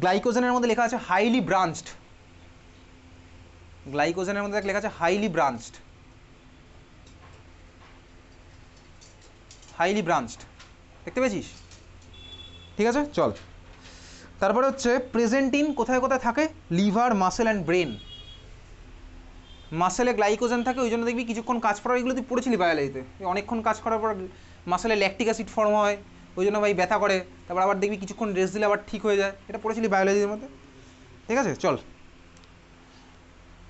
গ্লাইকোজেনের মধ্যে লেখা আছে হাইলি ব্রাঞ্চড, গ্লাইকোজেনের মধ্যে লেখা আছে হাইলি ব্রাঞ্চড, হাইলি ব্রাঞ্চড, দেখতে পেয়েছিস? ঠিক আছে, চল। তারপরে হচ্ছে প্রেজেন্টিন কোথায় কোথায় থাকে? Liver, muscle and brain. মাসেলে গ্লাইকোজেন থাকে, ওই জন্য দেখবি কিছুক্ষণ কাজ করার, এগুলো তুই পড়েছিলি বায়োলজিতে, অনেকক্ষণ কাজ করার পর মাসেলে ল্যাকটিক অ্যাসিড ফর্ম হয়, ওই জন্য ভাই ব্যথা করে, তারপর আবার দেখবি কিছুক্ষণ রেস্ট দিলে আবার ঠিক হয়ে যায়, এটা পড়েছিলি বায়োলজির মধ্যে। ঠিক আছে, চল।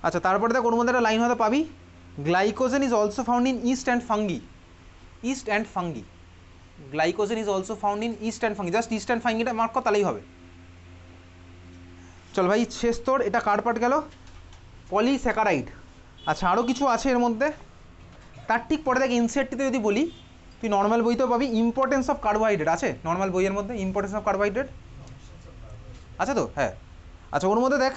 আচ্ছা, তারপরে দেখ ওর মধ্যে একটা লাইন হয়তো পাবি, glycogen is also found in yeast and fungi. Yeast and fungi, glycogen is also found in yeast and fungi, just yeast and ফাঙ্গিটা মার্ক কর তাহলেই হবে। চল ভাই, শেষ তোর, এটা কার পার্ট গেল? পলিস্যাকারাইড। আচ্ছা, আরও কিছু আছে এর মধ্যে, তার ঠিক পরে দেখ ইনসেটটিতে যদি বলি, তুই নর্মাল বইতেও পাবি ইম্পর্টেন্স অফ কার্বোহাইড্রেট, আছে নর্মাল বইয়ের মধ্যে ইম্পর্টেন্স অফ কার্বোহাইড্রেট আছে তো? হ্যাঁ। আচ্ছা, ওর মধ্যে দেখ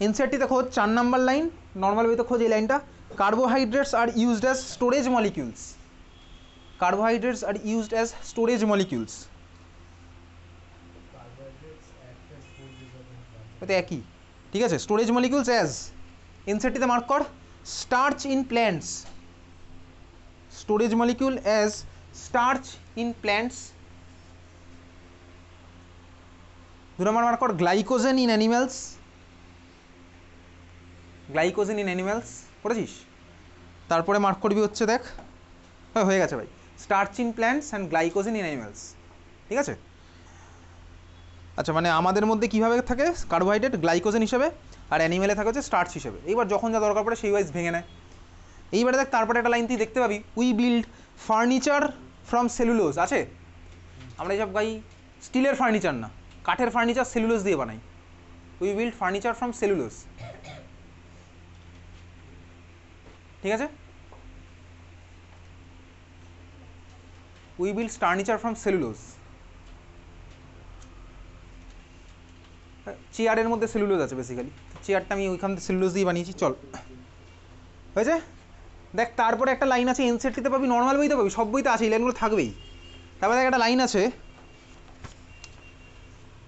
ইনসেটটিতে খোঁজ 4 নাম্বার লাইন, নর্মাল বইতে খোঁজ এই লাইনটা, carbohydrates are used as storage molecules. Carbohydrates are used as storage molecules, তো একই। ঠিক আছে, স্টোরেজ মলিকিউলস অ্যাজ, ইনসেটটিতে মার্ক কর starch in plants, storage molecule as starch in plants. 2 নম্বর মার্ক কর glycogen in animals, glycogen in animals, পড়েছিস? তারপরে মার্ক করবি হচ্ছে দেখ, হয়ে গেছে ভাই, starch in plants and glycogen in animals. ঠিক আছে। আচ্ছা, মানে আমাদের মধ্যে কীভাবে থাকে কার্বোহাইড্রেট? গ্লাইকোজেন হিসেবে, আর অ্যানিমেলে থাকে হচ্ছে স্টার্চ হিসেবে। এইবার যখন যা দরকার পড়ে সেই ওয়াইজ ভেঙে নেয়। এইবারে দেখ তারপরে একটা লাইন তুই দেখতে পাবি, we build furniture from cellulose, আছে? আমরা এইসব ভাই স্টিলের ফার্নিচার না, কাঠের ফার্নিচার সেলুলোজ দিয়ে বানাই। We build furniture from cellulose. ঠিক আছে, we build furniture from cellulose. চেয়ারের মধ্যে সেলুলোজ আছে বেসিক্যালি, চেয়ারটা আমি ওইখান থেকে সেলুলোজ দিয়ে বানিয়েছি। চল, হয়েছে? দেখ তারপরে একটা লাইন আছে, এনসেটটিতে পাবি, নর্মাল বইতে পাবি, সব বইতে আছে, এই লাইনগুলো থাকবেই। তারপরে দেখ একটা লাইন আছে,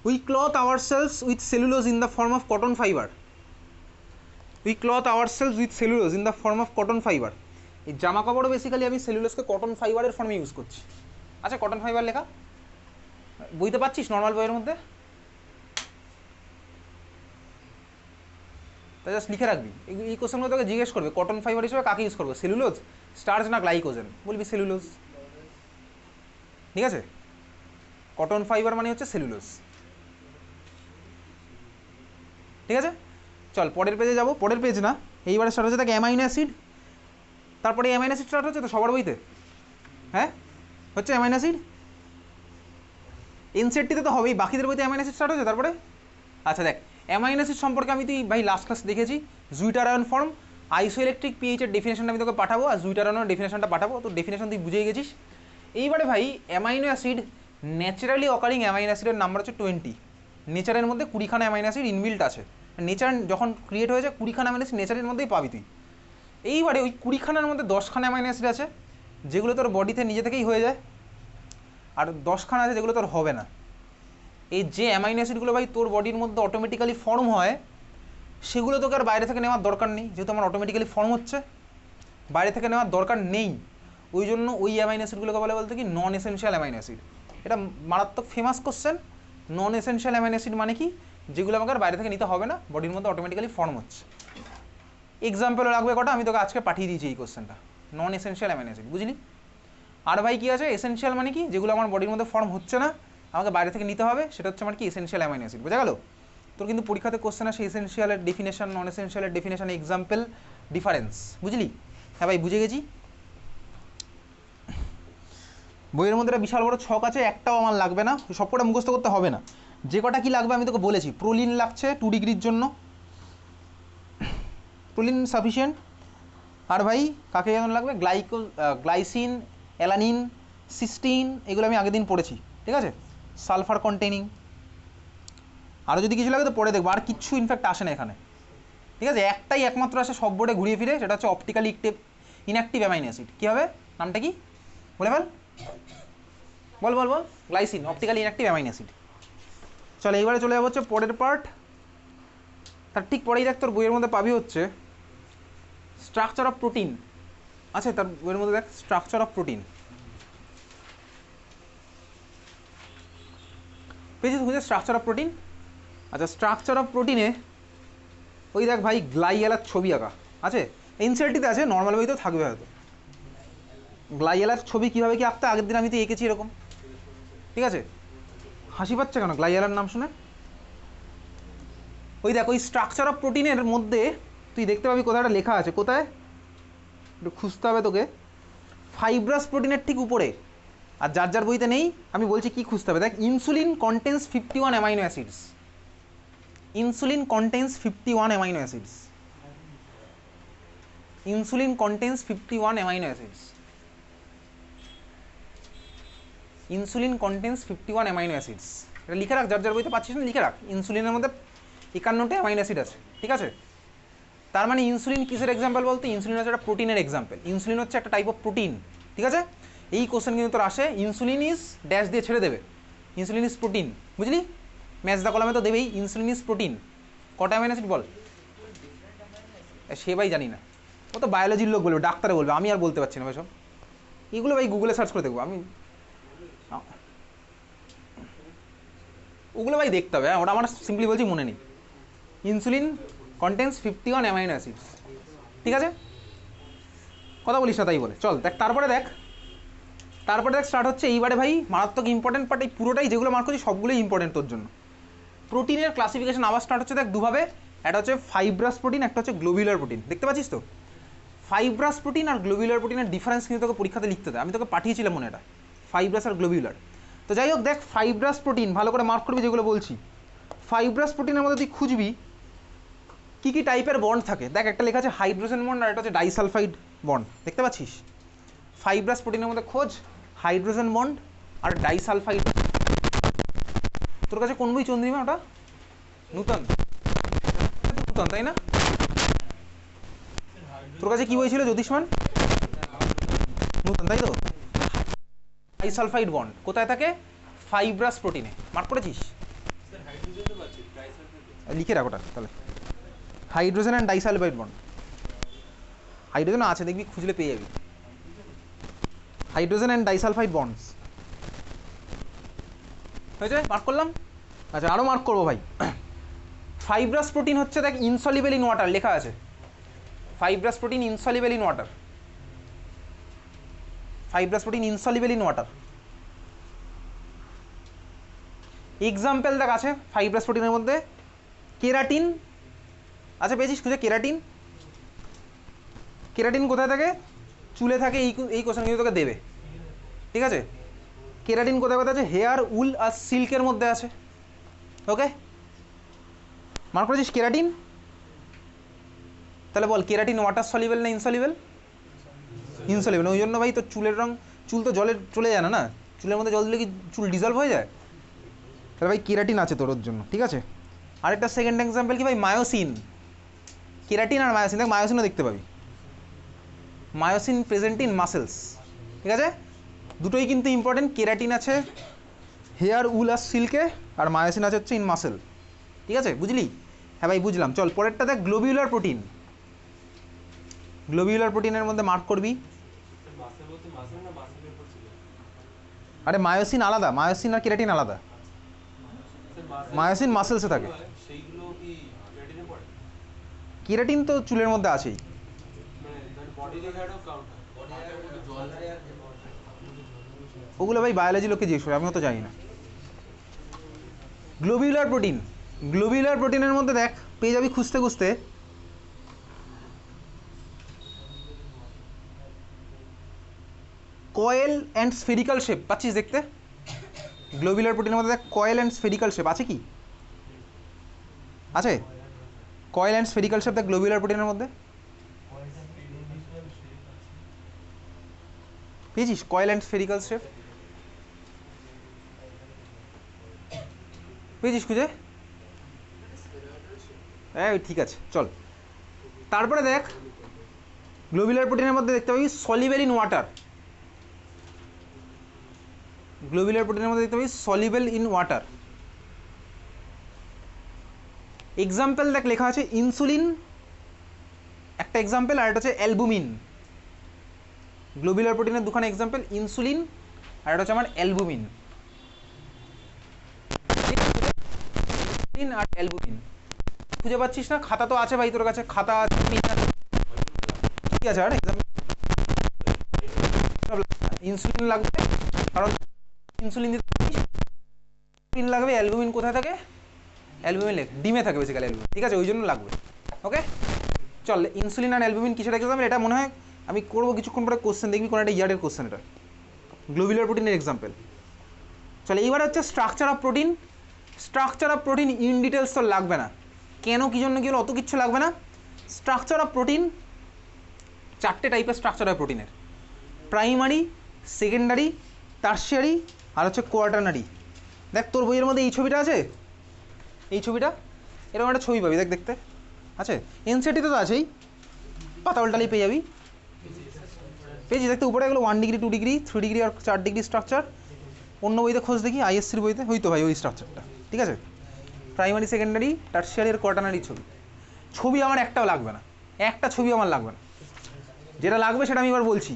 we clothe ourselves with cellulose in the form of cotton fibre. We clothe ourselves with cellulose in the form of cotton fibre. এই জামা কাপড়ও বেসিক্যালি আমি সেলুলোজকে কটন ফাইবারের ফর্মে ইউজ করছি। আচ্ছা, কটন ফাইবার লেখা বইতে পাচ্ছিস নর্মাল বইয়ের মধ্যে? তা জাস্ট লিখে রাখবি, এই কোশ্চেনগুলো তোকে জিজ্ঞেস করবে কটন ফাইবার হিসেবে কাকে ইউজ করবে, সেলুলোজ, স্টার্চ না গ্লাইকোজেন, বলবি সেলুলোজ। ঠিক আছে, কটন ফাইবার মানে হচ্ছে সেলুলোজ। ঠিক আছে, চল পরের পেজে যাবো। পরের পেজ না, এইবারে স্টার্ট হচ্ছে দেখ অ্যামাইনো অ্যাসিড। তারপরে অ্যামাইনো অ্যাসিড স্টার্ট হচ্ছে তো সবার বইতে, হ্যাঁ হচ্ছে অ্যামাইনো অ্যাসিড। এনসেটটিতে তো হবেই, বাকিদের বইতে অ্যামাইনো অ্যাসিড স্টার্ট হচ্ছে। তারপরে আচ্ছা দেখ, অ্যামাইনো অ্যাসিড সম্পর্কে আমি তুই ভাই লাস্ট ক্লাস দেখেছি, জুইটারায়ন ফর্ম, আইসোইলেকট্রিক পিএইচের ডেফিনেশনটা আমি তোকে পাঠাবো, আর জুইটারায়নের ডেফিনেশনটা পাঠাবো, তো ডেফিনেশন তুই বুঝেই গেছিস। এইবারে ভাই amino acid, naturally occurring amino অ্যাসিডের নাম্বার হচ্ছে 20। নেচারের মধ্যে 20খানা অ্যামাইনো অ্যাসিড ইনবিল্ট আছে, নেচার যখন ক্রিয়েট হয়েছে 20খানা অ্যামাইনো অ্যাসিড নেচারের মধ্যেই পাবি তুই। এইবারে ওই 20খানার মধ্যে 10খানা অ্যামাইনো অ্যাসিড আছে যেগুলো তোর বডিতে নিজে থেকেই হয়ে যায়, আর 10খানা আছে যেগুলো তোর হবে না। এই যে অ্যামাইনো অ্যাসিডগুলো ভাই তোর বডির মধ্যে অটোমেটিক্যালি ফর্ম হয়, সেগুলো তোকে আর বাইরে থেকে নেওয়ার দরকার নেই, যেহেতু আমার অটোমেটিক্যালি ফর্ম হচ্ছে, বাইরে থেকে নেওয়ার দরকার নেই। ওই জন্য ওই অ্যামাইনো অ্যাসিডগুলোকে বলে বলতে কি নন এসেনশিয়াল অ্যামাইনো অ্যাসিড। এটা মারাত্মক ফেমাস কোশ্চেন। নন এসেনশিয়াল অ্যামাইনো অ্যাসিড মানে কি? যেগুলো আমাকে আর বাইরে থেকে নিতে হবে না, বডির মধ্যে অটোমেটিক্যালি ফর্ম হচ্ছে। এক্সাম্পলও লাগবে কটা, আমি তোকে আজকে পাঠিয়ে দিয়েছি এই কোশ্চেনটা, নন এসেনশিয়াল অ্যামাইনো অ্যাসিড, বুঝলি? আর ভাই কী আছে, এসেনশিয়াল মানে কি? যেগুলো আমার বডির মধ্যে ফর্ম হচ্ছে না, আমাকে বাইরে থেকে নিতে হবে, সেটা হচ্ছে আমার কি এসেনশিয়াল অ্যামাইনো অ্যাসিড। বোঝা গেল? তোর কিন্তু পরীক্ষাতে কোশ্চেন আসে এসেনশিয়ালের ডেফিনেশন, নন এসেনশিয়ালের ডেফিনেশন, এক্সাম্পল, ডিফারেন্স, বুঝলি? হ্যাঁ ভাই, বুঝে গেছি। বইয়ের মধ্যে একটা বিশাল বড় ছক আছে, একটাও আমার লাগবে না, সবকটা মুখস্থ করতে হবে না। যে কটা কি লাগবে আমি তোকে বলেছি। প্রোলিন লাগছে 2 ডিগ্রির জন্য, প্রোলিন সাফিসিয়েন্ট। আর ভাই কাকে যেমন লাগবে, গ্লাইসিন, অ্যালানিন, সিস্টিন, এগুলো আমি আগের দিন পড়েছি। ঠিক আছে, সালফার কন্টেনিং। আরও যদি কিছু লাগে তো পরে দেখবো, আর কিচ্ছু ইনফ্যাক্ট আসে না এখানে। ঠিক আছে, একটাই একমাত্র আসে সব বোর্ডে ঘুরিয়ে ফিরে, সেটা হচ্ছে অপটিক্যালি ইনঅ্যাক্টিভ অ্যামাইনো অ্যাসিড। কী হবে নামটা, কি বলে ফেল, বল বল বল। Glycine, optically inactive amino acid. চলো এইবারে চলে যাবো হচ্ছে পরের পার্ট, তার ঠিক পরেই দেখ তোর বইয়ের মধ্যে পাবি হচ্ছে স্ট্রাকচার অফ প্রোটিন। আছে তার বইয়ের মধ্যে দেখ স্ট্রাকচার অফ প্রোটিন, পেয়েছিস বুঝে স্ট্রাকচার অফ প্রোটিন। আচ্ছা স্ট্রাকচার অফ প্রোটিনে ওই দেখ ভাই গ্লাইয়ালার ছবি আঁকা আছে, এনসিআরটিতে আছে, নর্মাল বইতেও থাকবে হয়তো। গ্লাইয়ালার ছবি কীভাবে কি আঁকতে, আগের দিন আমি তো এঁকেছি এরকম, ঠিক আছে। হাসি পাচ্ছে কেন গ্লাইয়ালার নাম শুনে? ওই দেখ ওই স্ট্রাকচার অফ প্রোটিনের মধ্যে তুই দেখতে পাবি কোথাও একটা লেখা আছে, কোথায় একটু খুঁজতে হবে তোকে, ফাইব্রাস প্রোটিনের ঠিক উপরে। আর যার যার বইতে নেই আমি বলছি কি খুঁজতে হবে, দেখ insulin contains 51 amino acids, insulin contains 51 amino acids, insulin contains 51 amino acids, insulin contains 51 amino acids. এটা লিখে রাখ, যার যার বইতে পাচ্ছিস না লিখে রাখ, ইনসুলিনের মধ্যে 51টা অ্যামাইনো অ্যাসিড আছে, ঠিক আছে। তার মানে ইনসুলিন কিসের এক্সাম্পল বলতে, ইনসুলিন হচ্ছে একটা প্রোটিনের এক্সাম্পল, ইনসুলিন হচ্ছে একটা টাইপ অফ প্রোটিন, ঠিক আছে। এই কোশ্চেন কিন্তু তোর আসে, ইনসুলিন ইজ ড্যাশ দিয়ে ছেড়ে দেবে, ইনসুলিন ইজ প্রোটিন, বুঝলি, ম্যাচ দা কলামে তো দেবেই ইনসুলিন ইজ প্রোটিন। কটা অ্যামাইনো অ্যাসিড বল, সে ভাই জানি না, ও তো বায়োলজির লোক বলবে, ডাক্তারে বলবে, আমি আর বলতে পারছি না ভাই সব, এগুলো ভাই গুগলে সার্চ করে দেখবো আমি, ওগুলো ভাই দেখতে হবে, ওটা আমার সিম্পলি বলছি মনে নেই। ইনসুলিন কন্টেন্স 51 অ্যামাইনো অ্যাসিডস, ঠিক আছে, কথা বলিস না তাই বলে। চল দেখ তারপরে দেখ স্টার্ট হচ্ছে এইবারে ভাই মারাত্মক ইম্পর্টেন্ট পার্ট, এই পুরোটাই যেগুলো মার্ক করছি সবগুলোই ইম্পর্টেন্ট তোর জন্য। প্রোটিনের ক্লাসিফিকেশন আবার স্টার্ট হচ্ছে দেখ দুভাবে, একটা হচ্ছে ফাইব্রাস প্রোটিন, একটা হচ্ছে গ্লোবিউলার প্রোটিন, দেখতে পাচ্ছিস তো। ফাইব্রাস প্রোটিন আর গ্লোবিউলার প্রোটিনের ডিফারেন্স কিন্তু তোকে পরীক্ষাতে লিখতে দেয়, আমি তোকে পাঠিয়েছিলাম মনে, এটা ফাইব্রাস আর গ্লোবিউলার। তো যাই হোক দেখ ফাইব্রাস প্রোটিন ভালো করে মার্ক করবি যেগুলো বলছি। ফাইব্রাস প্রোটিনের মধ্যে তুই খুঁজবি কী কী টাইপের বন্ড থাকে, দেখ একটা লেখা আছে হাইড্রোজেন বন্ড আর একটা হচ্ছে ডাইসালফাইড বন্ড, দেখতে পাচ্ছিস। ফাইব্রাস প্রোটিনের মধ্যে খোঁজ হাইড্রোজেন বন্ড আর ডাইসালফাইড। তোর কাছে কোন বই চন্দ্রিমা, ওটা নূতন, নূতন তাই না? তোর কাছে কি বই ছিল জ্যোতিষ্মান? নূতন তাই তো। ডাইসালফাইড বন্ড কোথায় থাকে? ফাইব্রাস প্রোটিনে, মার্ক করেছিস? লিখে রাখ ওটা তাহলে, hydrogen and disulphide bond. Hydrogen আছে দেখবি, খুঁজলে পেয়ে যাবি, হাইড্রোজেন অ্যান্ড ডাইসালফাইড বন্ডস হয়েছে, মার্ক করলাম। আচ্ছা আরও মার্ক করবো ভাই, ফাইব্রাস প্রোটিন হচ্ছে দেখ ইনসলিবল ইন ওয়াটার, লেখা আছে fibrous protein insoluble in water, fibrous protein insoluble in water. Example দেখ আছে ফাইব্রাস প্রোটিনের মধ্যে, কেরাটিন আচ্ছা পেয়েছিস খুঁজে, কেরাটিন, কেরাটিন কোথায় থাকে? চুলে থাকে, এই কোশ্চেন কিন্তু তোকে দেবে, ঠিক আছে। কেরাটিন কোথায় কোথায় আছে? হেয়ার, উল আর সিল্কের মধ্যে আছে, ওকে মার্ক করেছিস কেরাটিন। তাহলে বল কেরাটিন ওয়াটার সলিবল না ইনসলিবল? ইনসলিবল, ওই জন্য ভাই তোর চুলের রং, চুল তো জলে চলে যায় না, না চুলের মধ্যে জল দিলে কি চুল ডিজলভ হয়ে যায়? তাহলে ভাই কেরাটিন আছে তোর ওর জন্য, ঠিক আছে। আরেকটা সেকেন্ড এক্সাম্পল কি ভাই, মায়োসিন। কেরাটিন আর মায়োসিন, দেখ মায়োসিনও দেখতে পাবি, মায়োসিন প্রেজেন্ট ইন মাসেলস, ঠিক আছে। দুটোই কিন্তু ইম্পর্টেন্ট, কেরাটিন আছে হেয়ার, উল আর সিল্কে, আর মায়োসিন আছে হচ্ছে ইন মাসেল, ঠিক আছে বুঝলি? হ্যাঁ ভাই বুঝলাম। চল পরেরটা দেখ গ্লোবিউলার প্রোটিন। গ্লোবিউলার প্রোটিনের মধ্যে মার্ক করবি, আরে মায়োসিন আলাদা, মায়োসিন আর কেরাটিন আলাদা, মায়োসিন মাসেলসে থাকে, কেরাটিন তো চুলের মধ্যে আছেই। ওগুলো ভাই বায়োলজি লোককে জিজ্ঞেস করে, আমিও তো জানি না। গ্লোবিউলার প্রোটিন, গ্লোবিউলার প্রোটিনের মধ্যে দেখ পেয়ে যাবি খুঁজতে খুঁজতে কয়েল অ্যান্ড স্ফেরিক্যাল শেপ, পাচ্ছিস দেখতে? গ্লোবিউলার প্রোটিনের মধ্যে দেখ কয়েল অ্যান্ড স্ফেরিক্যাল শেপ আছে কি? আছে কয়েল অ্যান্ড স্ফেরিক্যাল শেপ দেখ গ্লোবিউলার প্রোটিনের মধ্যে, পেয়েছিস কয়েল অ্যান্ড স্ফেরিক্যাল শেপ? পেয়েছিস খুঁজে? হ্যাঁ ঠিক আছে চল। তারপরে দেখ গ্লোবিউলার প্রোটিনের মধ্যে দেখতে পাবি সলিবল ইন ওয়াটার, গ্লোবিউলার প্রোটিনের মধ্যে দেখতে পাবি সলিবল ইন ওয়াটার, এক্সাম্পল দেখ লেখা আছে ইনসুলিন একটা এক্সাম্পল, আর এটা হচ্ছে অ্যালবুমিন। গ্লোবুলার প্রোটিনের দুখানা এক্সাম্পল, ইনসুলিন আর এটা হচ্ছে আমার অ্যালবুমিন। আর অ্যালবুমিন খুঁজে পাচ্ছিস না? খাতা তো আছে ভাই তোর কাছে, খাতা আছে, ঠিক আছে। আর ইনসুলিন লাগবে, কারণ ইনসুলিন দিতে লাগবে। অ্যালবুমিন কোথায় থাকে? অ্যালবুমিন ডিমে থাকে বেসিক্যালি অ্যালবুমিন, ঠিক আছে, ওই জন্য লাগবে। ওকে চল, ইনসুলিন আর অ্যালবুমিন কিসের এক্সাম্পল? এটা মনে হয় আমি করবো কিছুক্ষণ পরে কোশ্চেন, দেখবি কোনো একটা ইয়ারের কোশ্চেন এটা, গ্লোবুলার প্রোটিনের এক্সাম্পল। চল এইবার হচ্ছে structure of protein. Structure of protein in details তো লাগবে না, কেন কী জন্য কী হলো অত কিচ্ছু লাগবে না। স্ট্রাকচার অফ প্রোটিন, চারটে টাইপের স্ট্রাকচার হয় প্রোটিনের, প্রাইমারি, সেকেন্ডারি, টার্সিয়ারি আর হচ্ছে কোয়াটারনারি। দেখ তোর বইয়ের মধ্যে এই ছবিটা আছে, এই ছবিটা এরকম একটা ছবি পাবি, দেখ দেখতে আছে, এনসিইআরটিতে তো আছেই, পাতা উল্টালেই পেয়ে যাবি। পেয়েছি দেখতে উপরে, এগুলো 1 ডিগ্রি 2 ডিগ্রি 3 ডিগ্রি আর 4 ডিগ্রি স্ট্রাকচার। অন্য বইতে খোঁজ দেখি, আইএসসির বইতে হয়তো ভাই ওই স্ট্রাকচারটা, ঠিক আছে। প্রাইমারি, সেকেন্ডারি, টার্সিয়ারি আর কোয়াটারনারি ছবি। ছবি আমার একটাও লাগবে না, একটা ছবি আমার লাগবে না, যেটা লাগবে সেটা আমি এবার বলছি।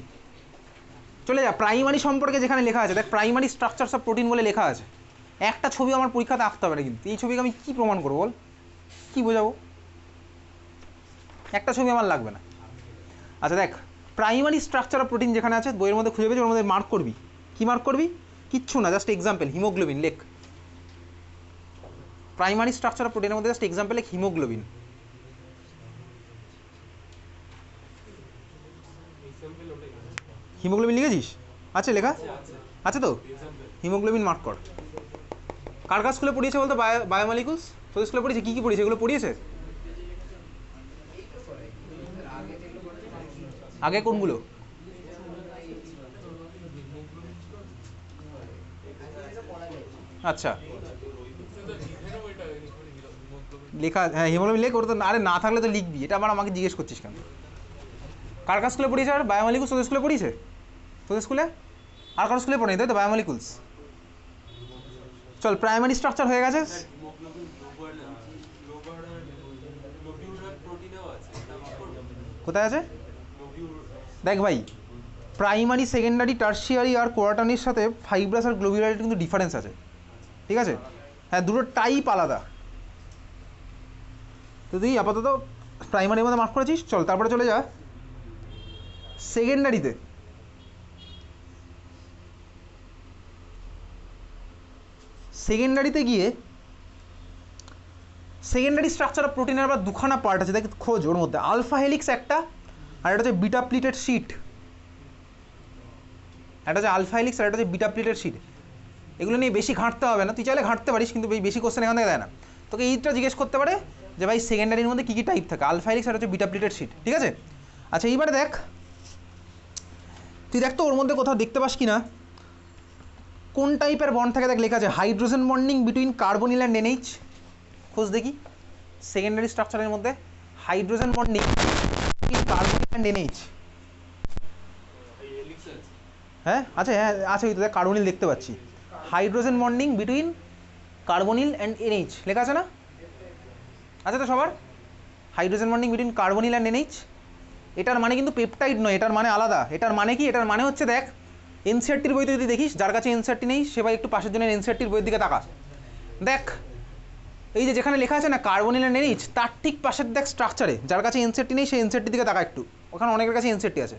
চলে যা প্রাইমারি সম্পর্কে, যেখানে লেখা আছে দেখ প্রাইমারি স্ট্রাকচারস অফ প্রোটিন বলে লেখা আছে, একটা ছবি আমার পরীক্ষাতে আঁকতে হবে না কিন্তু। এই ছবিকে আমি কী প্রমাণ করবো বল, কী বোঝাবো? একটা ছবি আমার লাগবে না। আচ্ছা দেখ প্রাইমারি স্ট্রাকচার অফ প্রোটিন যেখানে আছে বইয়ের মধ্যে খুঁজে পেয়েছি, ওর মধ্যে মার্ক করবি। কী মার্ক করবি? কিচ্ছু না, জাস্ট এক্সাম্পল হিমোগ্লোবিন লেখ। প্রাইমারি স্ট্রাকচার অফ প্রোটিনের মধ্যে জাস্ট এক্সাম্পল লেখ হিমোগ্লোবিন। হিমোগ্লোবিন লিখেছিস? আছে লেখা আছে তো, হিমোগ্লোবিন মার্ক কর। কার কার স্কুলে পড়িয়েছে বলতো বায়োমলিকুলস? তোদের স্কুলে পড়িয়েছে? কী কী পড়িয়েছে এগুলো? পড়িয়েছে আগে কোনগুলো? আচ্ছা লেখা, হ্যাঁ হিমোগ্লোবিন লেখ। ওর তো আরে না থাকলে তো লিখবি, এটা আবার আমাকে জিজ্ঞেস করছিস কেন? কার কার স্কুলে পড়িয়েছে আর বায়োমলিকুলস? তোদের স্কুলে পড়িয়েছে? তোদের স্কুলে আর কারো স্কুলে পড়েনি তাই তো বায়োমলিকুলস? চল প্রাইমারি স্ট্রাকচার হয়ে গেছে, কোথায় আছে দেখ ভাই। প্রাইমারি, সেকেন্ডারি, টার্সিয়ারি আর কোয়াটারনারির সাথে ফাইব্রাস আর গ্লোবিউলারিটির কিন্তু ডিফারেন্স আছে, ঠিক আছে। হ্যাঁ দুটো টাইপ আলাদা। তো তুই আপাতত প্রাইমারির মধ্যে মার্ক করেছিস, চল তারপরে চলে যা সেকেন্ডারিতে। সেকেন্ডারিতে গিয়ে সেকেন্ডারি স্ট্রাকচার অফ প্রোটিনের আবার দুখানা পার্ট আছে, দেখ খোঁজ ওর মধ্যে। আলফা হেলিক্স একটা, আর এটা হচ্ছে বিটা প্লিটেড শিট। একটা হচ্ছে আলফা হেলিক্স আর একটা হচ্ছে বিটা প্লিটেড শিট। এগুলো নিয়ে বেশি ঘাঁটতে হবে না, তুই চাইলে ঘাঁটতে পারিস, কিন্তু বেশি কোশ্চেন এখান থেকে দেয় না। তোকে এইটা জিজ্ঞেস করতে পারে যে ভাই সেকেন্ডারির মধ্যে কী কী টাইপ থাকে, আলফা হেলিক্স আর হচ্ছে বিটা প্লিটেড শিট, ঠিক আছে। আচ্ছা এইবারে দেখ, তুই দেখ তো ওর মধ্যে কোথাও দেখতে পাস কি না কোন টাইপের বন্ড থাকে। দেখ লেখা আছে hydrogen bonding between carbonyl and NH. খোঁজ দেখি সেকেন্ডারি স্ট্রাকচারের মধ্যে hydrogen bonding between carbonyl and NH. হ্যাঁ আছে, হ্যাঁ আছে, ওই তো দেখ কার্বনিল দেখতে পাচ্ছি। Hydrogen bonding between carbonyl and NH লেখা আছে না? আছে তো সবার? Hydrogen bonding between carbonyl and NH. এটার মানে কিন্তু পেপটাইড নয়, এটার মানে আলাদা। এটার মানে কি? এটার মানে হচ্ছে দেখ এনসিইআরটির বইতে যদি দেখিস, যার কাছে এনসিইআরটি নেই সে ভাই একটু পাশের জন্য এনসিইআরটির বইয়ের দিকে তাকাস। দেখ এই যে যেখানে লেখা আছে না কার্বনিল অ্যান্ড এনএইচ, তার ঠিক পাশের দেখ স্ট্রাকচারে, যার কাছে এনসিইআরটি নেই সে এনসিইআরটির দিকে তাকা একটু, ওখানে অনেকের কাছে এনসিইআরটি আছে।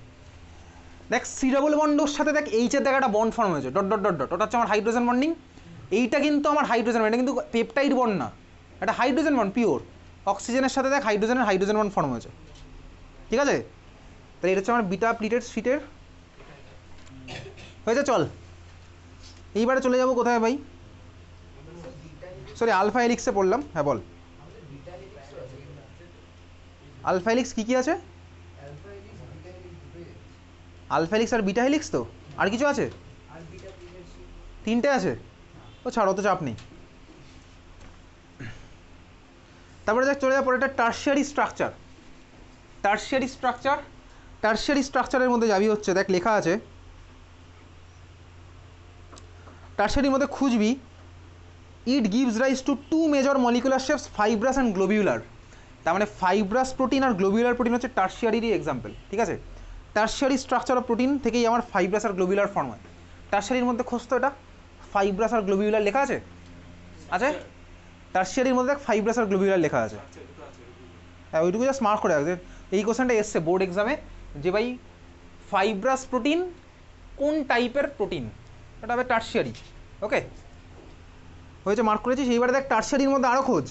দেখ সি ডাবল বন্ডের সাথে দেখ এইচের দেখ একটা বন্ড ফর্ম হয়েছে, ডট ডট ডট ডট, ওটা হচ্ছে আমার হাইড্রোজেন বন্ডিং। এইটা কিন্তু আমার হাইড্রোজেন বন্ড, এটা কিন্তু পেপটাইড বন্ড না, এটা হাইড্রোজেন বন্ড পিওর। অক্সিজেনের সাথে দেখ হাইড্রোজেন বন্ড ফর্ম হয়েছে, ঠিক আছে। তাহলে এটা হচ্ছে আমার বিটা প্লিটেড শিটের হয়েছে। চল এইবারে চলে যাবো কোথায় ভাই, সরি আলফা হেলিক্সে পড়লাম। হ্যাঁ বল আলফা হেলিক্স কী কী আছে? আলফা হেলিক্স আর বিটা হেলিক্স, তো আর কিছু আছে? তিনটে আছে, ও ছাড় অত চাপ নেই। তারপরে দেখ চলে যাওয়ার পরে একটা টার্সিয়ারি স্ট্রাকচার। টার্সিয়ারি স্ট্রাকচারের মধ্যে যাবি হচ্ছে, দেখ লেখা আছে টার্সিয়ারির মধ্যে খুঁজবি it gives rise to two major molecular shapes fibrous and globular. তার মানে ফাইব্রাস প্রোটিন আর গ্লোবিউলার প্রোটিন হচ্ছে টার্সিয়ারিরই এক্সাম্পল, ঠিক আছে। টার্সিয়ারি স্ট্রাকচার অফ প্রোটিন থেকেই আমার ফাইব্রাস আর গ্লোবিউলার ফর্ম হয়। টার্সিয়ারির মধ্যে খোঁজ তো এটা ফাইব্রাস আর গ্লোবিউলার লেখা আছে, আছে টার্সিয়ারির মধ্যে ফাইব্রাস আর গ্লোবিউলার লেখা আছে। হ্যাঁ ওইটুকু জাস্ট মার্ক করে রাখবে। এই কোশ্চেনটা এসছে বোর্ড এক্সামে যে ভাই ফাইব্রাস প্রোটিন কোন টাইপের প্রোটিন, এটা হবে টার্সিয়ারি। ওকে হয়েছে, মার্ক করেছিস। এইবারে দেখ টার্সিয়ারির মধ্যে আরও খোঁজ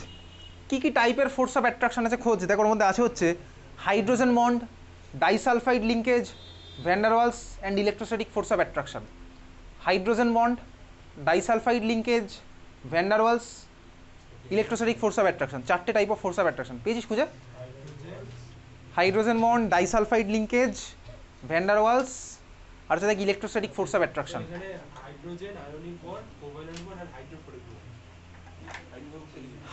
কী কী টাইপের ফোর্স অফ অ্যাট্রাকশন আছে খোঁজ। দেখ ওর মধ্যে আছে হচ্ছে hydrogen bond, disulphide linkage, van der Waals and electrostatic force of attraction. Hydrogen bond, disulphide linkage, van der Waals, electrostatic force of attraction, চারটে type of force of attraction পেয়েছিস খুঁজে। Hydrogen bond, disulphide linkage, van der Waals আর হচ্ছে দেখ electrostatic force of attraction.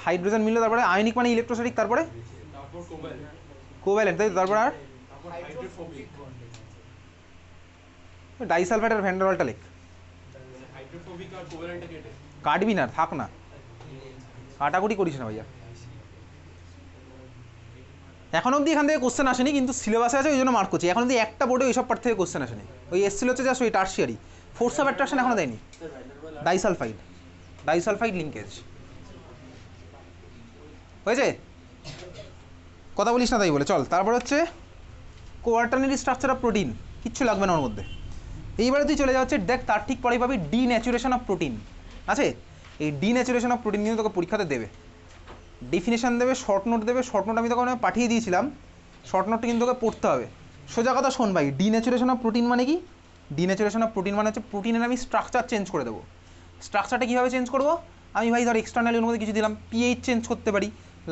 Hydrogen মিললো, তারপরে ionic মানে electrostatic, তারপরে কোভ্যালেন্ট, তাই তারপরে আর ডাইসালফাইড আর ভ্যান্ডারওয়ালটা লেখ। কাটবি না, থাক না, কাটাকুটি করিস না ভাইয়া। এখন অবধি এখান থেকে কোশ্চেন আসেনি, কিন্তু সিলেবাসে আছে ওই জন্য মার্ক করছি। এখন অবধি একটা বোর্ডে ওইসব পার্ট থেকে কোশ্চেন আসেনি, ওই এসছিল হচ্ছে জাস্ট ওই টার্সিয়ারি ফোর্স অফ অ্যাট্রাকশন এখনো দেয়নি। ডাইসালফাইড, ডাইসালফাইড লিঙ্কেজ হয়েছে, কথা বলিস না তাই বলে চল। তারপর হচ্ছে কোয়াটারনারি স্ট্রাকচার অফ প্রোটিন, কিচ্ছু লাগবে না ওর মধ্যে। এইবারে তুই চলে যাচ্ছে দেখ তার ঠিক পরেই পাবি ডিন্যাচুরেশন অফ প্রোটিন আছে। এই ডিন্যাচুরেশন অফ প্রোটিন কিন্তু তোকে পরীক্ষাতে দেবে, ডেফিনেশন দেবে, শর্ট নোট দেবে। শর্ট নোট আমি তোকে পাঠিয়ে দিয়েছিলাম, শর্ট নোটটা কিন্তু তোকে পড়তে হবে। সোজা কথা শোন ভাই, ডিন্যাচুরেশন অফ প্রোটিন মানে কি? ডিন্যাচুরেশন অফ প্রোটিন মানে হচ্ছে প্রোটিনের আমি স্ট্রাকচার চেঞ্জ করে দেবো। স্ট্রাকচারটা কীভাবে চেঞ্জ করবো? আমি ভাই ধর এক্সটার্নালি ওর মধ্যে কিছু দিলাম, পিএইচ চেঞ্জ করতে পারি,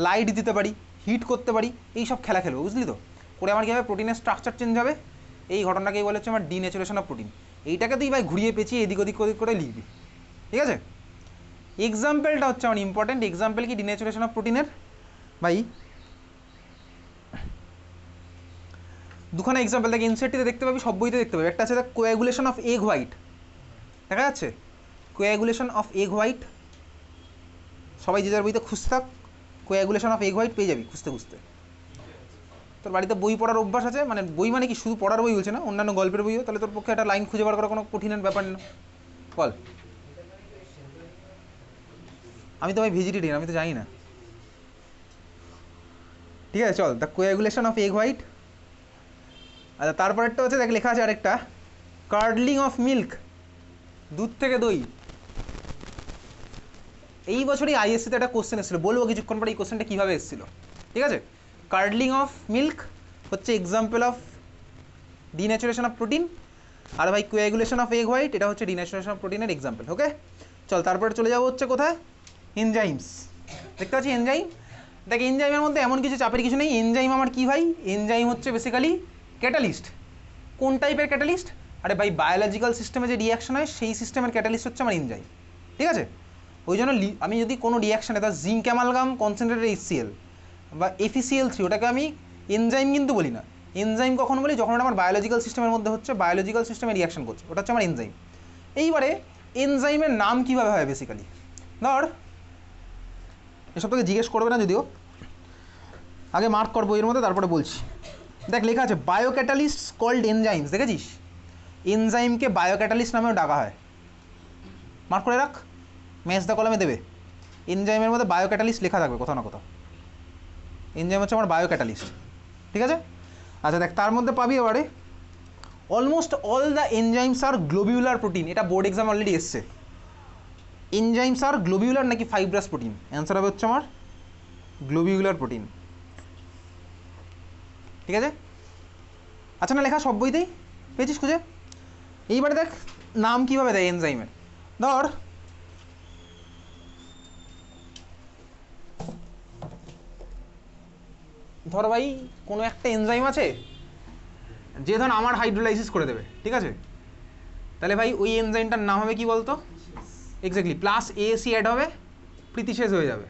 লাইট দিতে পারি, হিট করতে পারি, এই সব খেলা খেলবো, বুঝলি তো? করে আমার কীভাবে প্রোটিনের স্ট্রাকচার চেঞ্জ হবে, এই ঘটনাকেই বলে হচ্ছে আমার ডিন্যাচুরেশন অফ প্রোটিন। এইটাকে তুই ভাই ঘুরিয়ে পেঁচিয়ে এদিক ওদিক করে লিখবি, ঠিক আছে? এক্সাম্পলটা হচ্ছে আমার ইম্পর্টেন্ট। এক্সাম্পল কি ডিন্যাচুরেশন অফ প্রোটিনের? ভাই দুখানা এক্সাম্পল দেখে এনসিইআরটিতে দেখতে পাবি, সব বইতে দেখতে পাবি। একটা আছে দেখ কোয়াগুলেশন অফ এগ হোয়াইট, দেখা যাচ্ছে কোয়াগুলেশন অফ এগ হোয়াইট। সবাই যে যার বইতে খুঁজতে থাক, কোয়াগুলেশন অফ এগ হোয়াইট পেয়ে যাবি খুঁজতে খুঁজতে। তোর বাড়িতে বই পড়ার অভ্যাস আছে, মানে বই মানে কি শুধু পড়ার বই বলছে না, অন্যান্য গল্পের বইও, তাহলে তোর পক্ষে একটা লাইন খুঁজে বার করা কোনো কঠিনের ব্যাপার না। বল, আমি তো ভাই ভেজিটেরিয়ান, আমি তো জানি না, ঠিক আছে চল। The coagulation of egg white. আচ্ছা তারপরেরটা হচ্ছে দেখ লেখা আছে আরেকটা, কার্ডলিং অফ মিল্ক, দুধ থেকে দই। এই বছরই আইএসসিতে একটা কোশ্চেন এসেছিলো, বলবো কিছুক্ষণ পরে এই কোশ্চেনটা কীভাবে এসেছিলো, ঠিক আছে? কার্ডলিং অফ মিল্ক হচ্ছে example of denaturation of protein, আর ভাই কোয়াগুলেশন অফ এগ হোয়াইট এটা হচ্ছে ডিন্যাচুরেশন অফ প্রোটিনের এক্সাম্পল। ওকে চল, তারপরে চলে যাবো হচ্ছে কোথায়, এনজাইমস। দেখতে পাচ্ছি এনজাইম। দেখ এনজাইমের মধ্যে এমন কিছু চাপের কিছু নেই। এনজাইম আমার কি ভাই? এনজাইম হচ্ছে বেসিক্যালি ক্যাটালিস্ট। কোন টাইপের ক্যাটালিস্ট? আরে ভাই বায়োলজিক্যাল সিস্টেমে যে রিয়াকশন হয় সেই সিস্টেমের ক্যাটালিস্ট হচ্ছে আমার এনজাইম, ঠিক আছে? ওই জন্য আমি যদি কোনো রিয়াকশানে তার জিঙ্ক অ্যামালগাম কনসেন্ট্রেটেড HCl বা FeCl3 ওটাকে আমি এনজাইম কিন্তু বলি না। এনজাইম কখন বলি? যখন ওটা আমার বায়োলজিক্যাল সিস্টেমের মধ্যে হচ্ছে, বায়োলজিক্যাল সিস্টেমে রিয়াকশন করছে, ওটা হচ্ছে আমার এনজাইম। এইবারে এনজাইমের নাম কীভাবে হয় বেসিক্যালি, ধর এসব তোকে জিজ্ঞেস করবে না যদিও, আগে মার্ক করবো এর মধ্যে তারপরে বলছি। দেখ লেখা আছে বায়োক্যাটালিস্ট কল্ড এনজাইমস, দেখেছিস? এনজাইমকে বায়োক্যাটালিস্ট নামেও ডাকা হয়, মার্ক করে রাখ, ম্যাচ দা কলমে দেবে। এনজাইমের মধ্যে বায়োক্যাটালিস্ট লেখা থাকবে কোথাও না কোথাও। এনজাইম হচ্ছে আমার বায়োক্যাটালিস্ট, ঠিক আছে? আচ্ছা দেখ তার মধ্যে পাবি এবারে অলমোস্ট অল দ্য এনজাইমস আর গ্লোবিউলার প্রোটিন। এটা বোর্ড এক্সাম অলরেডি এসছে। এনজাইমস আর গ্লোবিউলার নাকি ফাইব্রাস প্রোটিন? অ্যান্সার হবে হচ্ছে আমার গ্লোবিউলার প্রোটিন, ঠিক আছে? আচ্ছা না লেখা সব বইতেই পেয়েছিস খুঁজে। এইবারে দেখ নাম কীভাবে দেয় এনজাইমের। ধর ভাই কোনো একটা এনজাইম আছে যে ধর আমার হাইড্রোলাইসিস করে দেবে, ঠিক আছে? তাহলে ভাই ওই এনজাইমটার নাম হবে কি বলতো? এক্স্যাক্টলি প্লাস AAC অ্যাড হবে, প্রীতি শেষ হয়ে যাবে।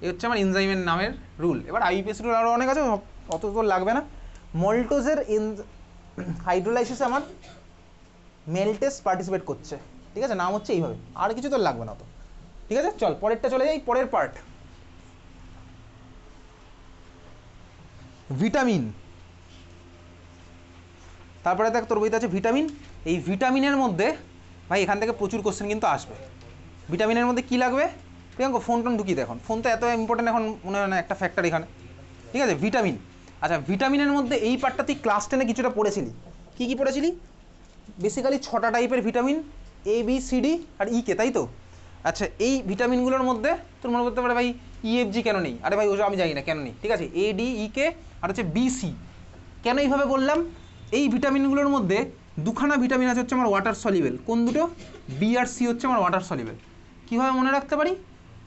এই হচ্ছে আমার এনজাইমের নামের রুল। এবার IUPAC রুল আরও অনেক আছে, অত তোর লাগবে না। মল্টোজের হাইড্রোলাইসিসে আমার মেল্টেস পার্টিসিপেট করছে, ঠিক আছে? নাম হচ্ছে এইভাবে, আর কিছু তোর লাগবে না তো। ঠিক আছে, চল পরেরটা চলে যাই, পরের পার্ট ভিটামিন। তারপরে দেখ তোর বইতে আছে ভিটামিন। এই ভিটামিনের মধ্যে ভাই এখান থেকে প্রচুর কোশ্চেন কিন্তু আসবে। ভিটামিনের মধ্যে কি লাগবে প্রিয়াঙ্ক? ফোন টোন ঢুকিয়ে দে, এখন ফোন তো এত ইম্পর্টেন্ট এখন মনে হয় না একটা ফ্যাক্টর এখানে। ঠিক আছে, ভিটামিন। আচ্ছা, ভিটামিনের মধ্যে এই পার্টটা তুই ক্লাস 10-এ কিছুটা পড়েছিলি। কি কি পড়েছিলি? বেসিক্যালি 6টা টাইপের vitamin, A B C D আর ই কে, তাই তো? আচ্ছা, এই ভিটামিনগুলোর মধ্যে তোর মনে করতে পারে ভাই ইএফজি কেন নেই? আরে ভাই ওসব আমি জানি না কেন নেই। ঠিক আছে, এ ডি ই কে আর হচ্ছে বি সি। কেন এইভাবে বললাম? এই ভিটামিনগুলোর মধ্যে দুখানা ভিটামিন আছে হচ্ছে আমার ওয়াটার সলিবেল। কোন দুটো? বি আর সি হচ্ছে আমার ওয়াটার সলিবেল। কীভাবে মনে রাখতে পারি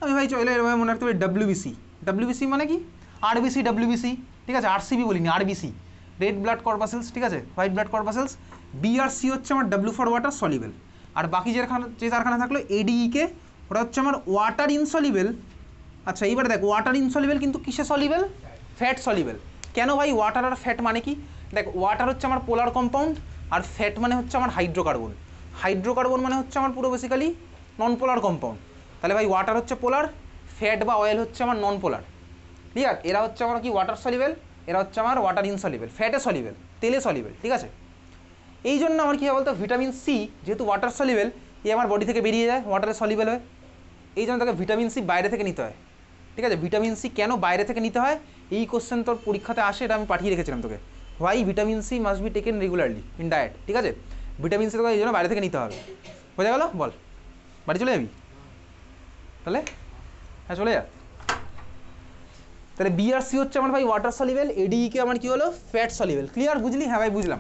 আমি ভাই? চলে এভাবে মনে রাখতে পারি, ডাব্লিউবিসি। ডাব্লিউবিসি মানে কি? RBC WBC. ঠিক আছে, আরসিবি বলিনি, আরবিসি, রেড ব্লাড কর্পাসেলস। ঠিক আছে, হোয়াইট ব্লাড কর্পাসেলস। বি আর সি হচ্ছে আমার ডাব্লিউ ফর ওয়াটার সলিবেল। আর বাকি যে চারখানা থাকলো এডিইকে, ওটা হচ্ছে আমার ওয়াটার ইনসলিবেল। আচ্ছা, এইবার দেখ ওয়াটার ইনসলিবেল কিন্তু কিসে সলিবেল? Fat soluble. কেন ভাই? ওয়াটার আর ফ্যাট মানে কি? দেখ, ওয়াটার হচ্ছে আমার পোলার কম্পাউন্ড, আর ফ্যাট মানে হচ্ছে আমার হাইড্রোকার্বন। হাইড্রোকার্বন মানে হচ্ছে আমার পুরো বেসিক্যালি নন পোলার কম্পাউন্ড। তাহলে ভাই ওয়াটার হচ্ছে পোলার, ফ্যাট বা অয়েল হচ্ছে আমার নন পোলার। ক্লিয়ার? এরা হচ্ছে আমার কি ওয়াটার সলিবেল, এরা হচ্ছে আমার ওয়াটার ইনসলিবেল, ফ্যাটে সলিবেল, তেলে সলিবেল। ঠিক আছে, এই জন্য আমার কী হয় বলতো, ভিটামিন সি যেহেতু ওয়াটার সলিবেল, এ আমার বডি থেকে বেরিয়ে যায়, ওয়াটারে সলিবেল হয়। এই জন্য তাকে ভিটামিন সি বাইরে থেকে নিতে হয়। ঠিক আছে, ভিটামিন সি কেন বাইরে থেকে নিতে হয়? এই কোশ্চেন তোর পরীক্ষাতে আসে, এটা আমি পাঠিয়ে রেখেছিলাম তোকে। Why vitamin C must be taken regularly in diet. ঠিক আছে, ভিটামিন সি তোকে এই জন্য বাইরে থেকে নিতে হবে। বোঝা গেল? বল, বাড়ি চলে যাবি তাহলে? হ্যাঁ চলে যা। তাহলে বি আর সি হচ্ছে আমার ভাই ওয়াটার সলিবেল, এডিইকে আমার কি হলো? Fat soluble. ক্লিয়ার? বুঝলি? হ্যাঁ ভাই বুঝলাম।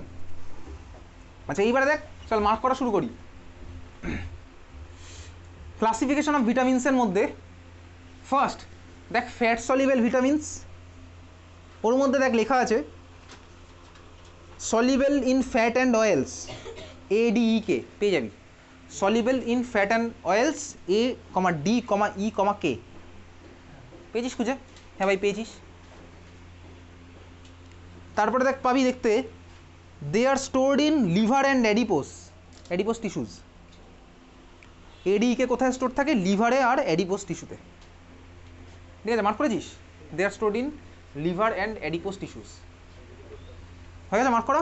আচ্ছা, এইবারে দেখ, চল মার্ক করা শুরু করি। ক্লাসিফিকেশন অফ ভিটামিনসের মধ্যে ফার্স্ট দেখ ফ্যাট সলিবেল ভিটামিনস। ওর মধ্যে দেখ লেখা আছে soluble in fat and oils, A D E K পেয়ে যাবি। Soluble in fat and oils, A comma D comma E comma K. পেয়েছিস খুঁজে? হ্যাঁ ভাই পেয়েছিস। তারপরে দেখ পাবি দেখতে, they are stored in liver and adipose tissues. A D E K কোথায় স্টোর থাকে? লিভারে আর অ্যাডিপোস টিস্যুতে। ঠিক আছে, মার্ক করেছিস? They are stored in liver and adipose tissues. হয়ে গেছে মার্ক করা?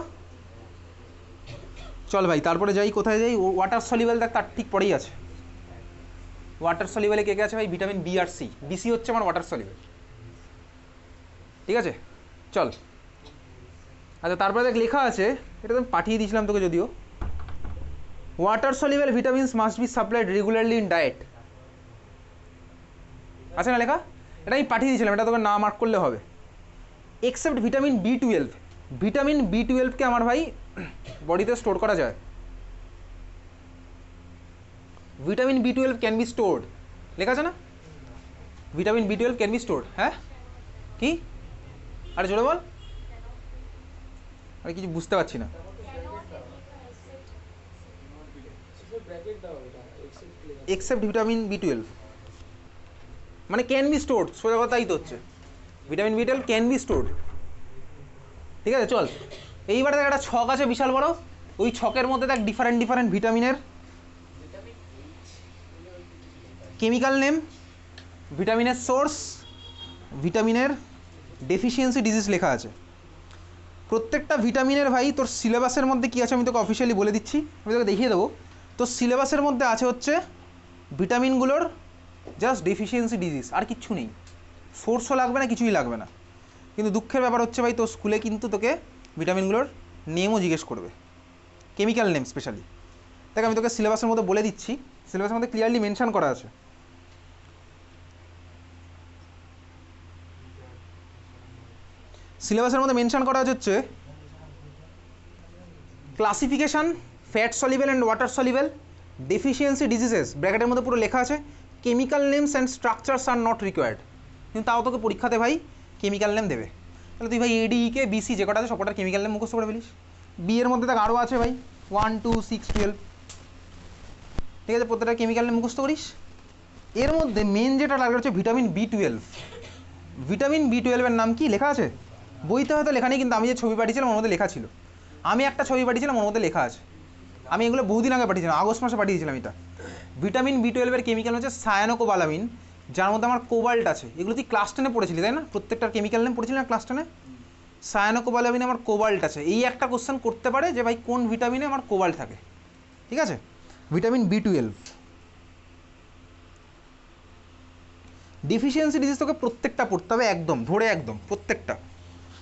চল ভাই তারপরে যাই, কোথায় যাই? ওয়াটার সলিবেল দেখ তার ঠিক পরেই আছে। ওয়াটার সলিবেলে কে কে আছে ভাই? ভিটামিন বি আর সি। বিসি হচ্ছে আমার ওয়াটার সলিবেল। ঠিক আছে, চল। আচ্ছা, তারপরে দেখ লেখা আছে, এটা তো পাঠিয়ে দিয়েছিলাম তোকে যদিও, water soluble vitamins must be supplied regularly in diet. আছে না লেখা? এটা আমি পাঠিয়ে দিয়েছিলাম, এটা তোকে না মার্ক করলে হবে। এক্সেপ্ট ভিটামিন বি12। ভিটামিন বি12কে আমার ভাই বডিতে স্টোর করা যায়। ভিটামিন বি12 ক্যান বি স্টোর্ড, লেখা আছে না? ভিটামিন বি12 ক্যান বি স্টোর্ড। হ্যাঁ কি? আরে জোরে বল, আরে কিছু বুঝতে পারছি না। এক্সেপ্ট ভিটামিন বি12 মানে ক্যান বি স্টোর্ড, সোজা কথাই তো হচ্ছে ভিটামিন বি12 ক্যান বি স্টোর্ড। ঠিক আছে, চল এইবারে দেখ একটা ছক আছে বিশাল বড়, ওই ছকের মধ্যে দেখ ডিফারেন্ট ভিটামিনের কেমিক্যাল নেম, ভিটামিনের সোর্স, ভিটামিনের ডেফিসিয়েন্সি ডিজিজ লেখা আছে। প্রত্যেকটা ভিটামিনের ভাই তোর সিলেবাসের মধ্যে কী আছে আমি তোকে অফিসিয়ালি বলে দিচ্ছি, আমি তোকে দেখিয়ে দেবো। তো সিলেবাসের মধ্যে আছে হচ্ছে ভিটামিনগুলোর জাস্ট ডেফিসিয়েন্সি ডিজিজ, আর কিচ্ছু নেই। সোর্সও লাগবে না, কিছুই লাগবে না। কিন্তু দুঃখের ব্যাপার হচ্ছে ভাই তোর স্কুলে কিন্তু তোকে ভিটামিনগুলোর নেমও জিজ্ঞেস করবে, কেমিক্যাল নেম স্পেশালি। দেখ আমি তোকে সিলেবাসের মধ্যে বলে দিচ্ছি, সিলেবাসের মধ্যে ক্লিয়ারলি মেনশন করা আছে। সিলেবাসের মধ্যে মেনশন করা হচ্ছে classification fat soluble and water soluble, deficiency diseases, ব্র্যাকেটের মধ্যে পুরো লেখা আছে chemical names and structures are not required. কিন্তু তাও তোকে পরীক্ষাতে ভাই কেমিক্যাল নেম দেবে। তাহলে তুই ভাই এডিইকে বিসি যে কটা আছে সবকটার কেমিক্যাল নেম মুখস্থ করে ফেলিস। বি এর মধ্যে দেখ আরও আছে ভাই 1, 2, 6, 12। ঠিক আছে, প্রত্যেকটা কেমিক্যাল নেম মুখস্থ করিস। এর মধ্যে মেন যেটা টার্গেট হচ্ছে ভিটামিন বি12। ভিটামিন বি12-এর নাম কি লেখা আছে? বইতে হয়তো লেখা নেই, কিন্তু আমি যে ছবি পাঠিয়েছিলাম ওর মধ্যে লেখা ছিল। আমি একটা ছবি পাঠিয়েছিলাম ওর মধ্যে লেখা আছে। আমি এগুলো বহুদিন আগে পাঠিয়েছিলাম, আগস্ট মাসে পাঠিয়েছিলাম এটা। ভিটামিন বি12 কেমিক্যাল হচ্ছে সায়ানোকোবালামিন, যার মধ্যে আমার কোবাল্ট আছে। এগুলো তুই ক্লাস 10 পড়েছিলি তাই না? প্রত্যেকটার কেমিক্যাল নেম পড়েছিলি না ক্লাস 10? সায়ানোকোবালামিনে আমার কোবাল্ট আছে। এই একটা কোশ্চেন করতে পারে যে ভাই কোন ভিটামিনে আমার কোবাল্ট থাকে, ঠিক আছে? ভিটামিন বি12 ডিফিসিয়েন্সি ডিজিজ তোকে প্রত্যেকটা পড়তে হবে একদম ধরে, একদম প্রত্যেকটা,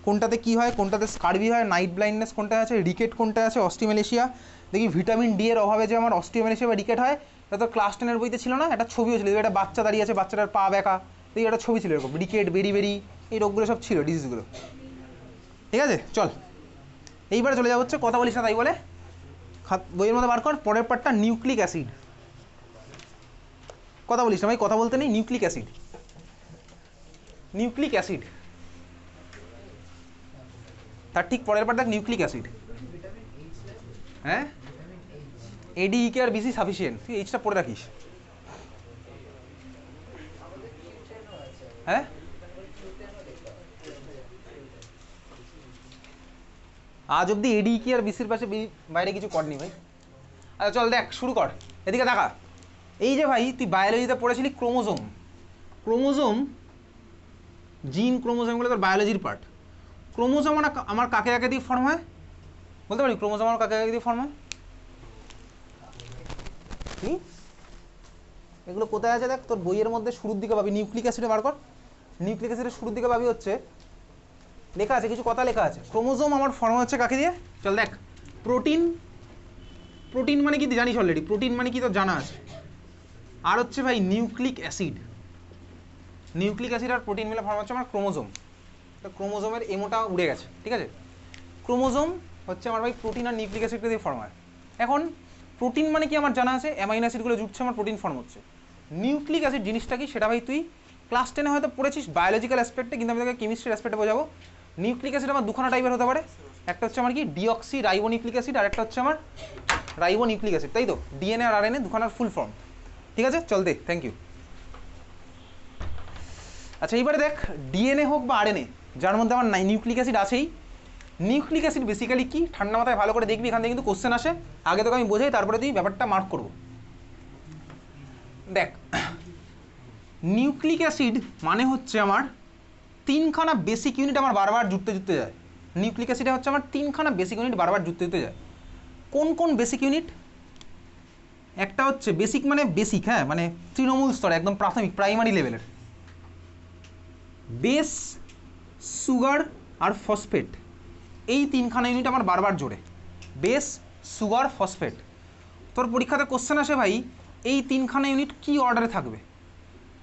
কোনটাতে কি হয়, কোনটাতে স্কারবি হয়, নাইট ব্লাইন্ডনেস কোনটা আছে, রিকেট কোনটা আছে, অস্টিওমেলেশিয়া। দেখি ভিটামিন ডি এর অভাবে যে আমার অস্টিওমেলেশিয়া বা রিকেট হয়, এটা তো ক্লাস 10 বইতে ছিল না, একটা ছবিও ছিল, একটা বাচ্চা দাঁড়িয়ে আছে, বাচ্চাটার পা ব্যাকা, দেখি একটা ছবি ছিল এরকম, রিকেট, বেরি এই রোগগুলো সব ছিল, ডিজিজগুলো, ঠিক আছে? চল এইবারে চলে যাওয়া হচ্ছে, কথা বলিস না তাই বলে, বইয়ের মধ্যে বার কর পরের পার্টটা, নিউক্লিক অ্যাসিড। কথা বলিস না ভাই, কথা বলতে নেই। নিউক্লিক অ্যাসিড, নিউক্লিক অ্যাসিড, তার ঠিক পরের পার্ট দেখ, নিউক্লিক অ্যাসিড। হ্যাঁ, এডিইকে আর বিসি সাফিসিয়েন্ট, তুই এইচটা পড়ে রাখিস। হ্যাঁ, আজ অব্দি এডিইকে আর বিসির পাশে বাইরে কিছু করনি ভাই। আচ্ছা চল দেখ, শুরু কর, এদিকে দেখা। এই যে ভাই তুই বায়োলজিতে পড়েছিলি ক্রোমোজোম, ক্রোমোজোম, জিন, ক্রোমোজোমগুলো তোর বায়োলজির পার্ট। ক্রোমোজোম আমার কাকে কাকে দিয়ে ফর্ম হয় বলতে পারি? ক্রোমোজোম আমার কাকে কাকে দিয়ে ফর্ম হয়? কি এগুলো কোথায় আছে দেখ, তোর বইয়ের মধ্যে শুরুর দিকে পাবি, নিউক্লিক অ্যাসিডে বার কর। নিউক্লিক অ্যাসিডের শুরুর দিকে পাবি হচ্ছে লেখা আছে, কিছু কথা লেখা আছে। ক্রোমোজোম আমার ফর্ম হচ্ছে কাকে দিয়ে? চল দেখ, প্রোটিন, প্রোটিন মানে কি জানিস অলরেডি, প্রোটিন মানে কি তোর জানা আছে। আর হচ্ছে ভাই নিউক্লিক অ্যাসিড, নিউক্লিক অ্যাসিড আর প্রোটিন মিলে ফর্ম হচ্ছে আমার ক্রোমোজোম। তো ক্রোমোজোমের এমোটা উড়ে গেছে, ঠিক আছে? ক্রোমোজোম হচ্ছে আমার ভাই প্রোটিন আর নিউক্লিক অ্যাসিডকে দিয়ে ফর্ম হয়। এখন প্রোটিন মানে কি আমার জানা আছে, অ্যামাইনো অ্যাসিডগুলো জুটছে, আমার প্রোটিন ফর্ম হচ্ছে। নিউক্লিক অ্যাসিড জিনিসটা কি সেটা ভাই তুই ক্লাস 10 হয়তো পড়েছিস বায়োলজিক্যাল অ্যাসপেক্টে, কিন্তু আমি তোকে কেমিস্ট্রির অ্যাসপেক্টে বোঝাবো। নিউক্লিক অ্যাসিড আমার দুখানা টাইপের হতে পারে, একটা হচ্ছে আমার কি ডিঅক্সি রাইবো নিউক্লিক অ্যাসিড, আর একটা হচ্ছে আমার রাইবো নিউক্লিক অ্যাসিড, তাই তো? ডিএনএ আর আরএনএ দুখানার ফুল ফর্ম, ঠিক আছে? চল দে, থ্যাংক ইউ। আচ্ছা এইবারে দেখ, ডিএনএ হোক বা আরএনএ, যার মধ্যে আমার নিউক্লিক অ্যাসিড আছেই। নিউক্লিক অ্যাসিড বেসিক্যালি কি, ঠান্ডা মাথায় ভালো করে দেখবি, এখান থেকে কিন্তু কোশ্চেন আসে। আগে তোকে আমি বোঝাই, তারপরে তুই ব্যাপারটা মার্ক করব। দেখ, নিউক্লিক অ্যাসিড মানে হচ্ছে আমার তিনখানা বেসিক ইউনিট আমার বারবার জুড়তে জুড়তে যায়। নিউক্লিক অ্যাসিডে হচ্ছে আমার তিনখানা বেসিক ইউনিট বারবার জুড়তে জুড়তে যায়। কোন কোন বেসিক ইউনিট? একটা হচ্ছে বেসিক মানে বেসিক, হ্যাঁ, মানে তৃণমূল স্তরে, একদম প্রাথমিক, প্রাইমারি লেভেলের। বেস, সুগার আর ফসফেট, এই তিনখানা ইউনিট আমার বারবার জোড়ে। Base, sugar, phosphate. তোর পরীক্ষাতে কোশ্চেন আসে ভাই এই তিনখানা ইউনিট কি অর্ডারে থাকবে?